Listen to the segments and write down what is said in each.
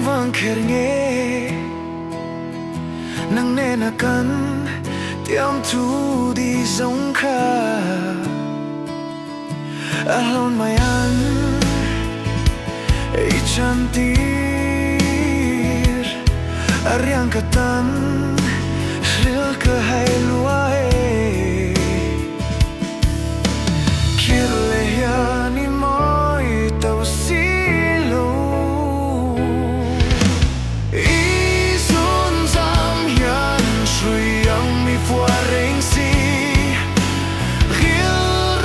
vang kher nghe nang ne na kan tiam thu đi giống kha alone my an e chantir ariang katan ril ka hai luai kirle ya ni moi tau silo izun zam yan shui yang mi phua reng si ril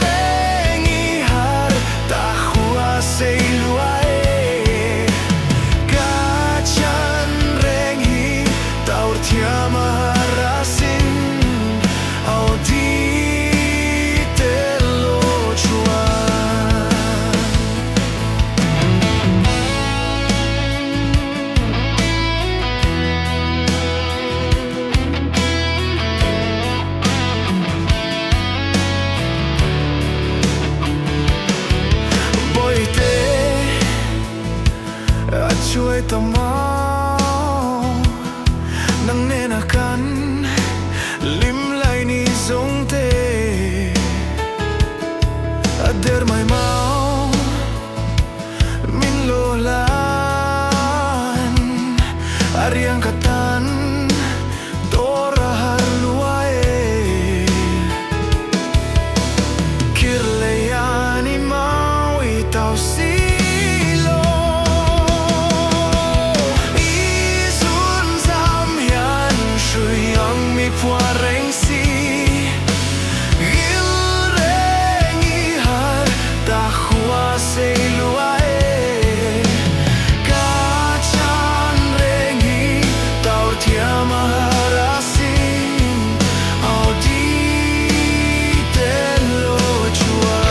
reng I har ta khua sei luai ka chan reng hi tau thia ma rasin au di te lo chuan boy te a chuai ta mau nang ne na kan lim lai ni zong te a der mai mau min lo lan ariang katan tora har luai kirle yani mau I tau silo izun zam yan shui yang mi phua reng si gil reng I har ta khua sei luai ka chan reng hi tau thia ma rasin au di te lo chuan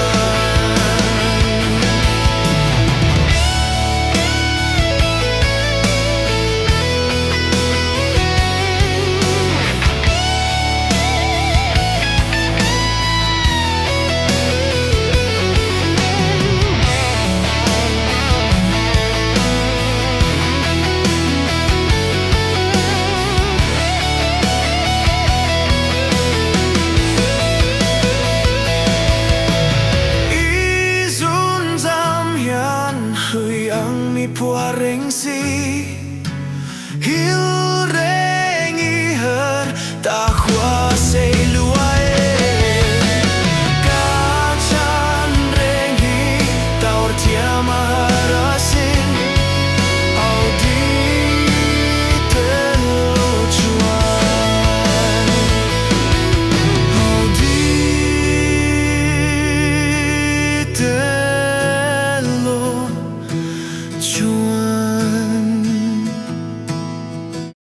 izun zam yan hui ang mi phua reng si hil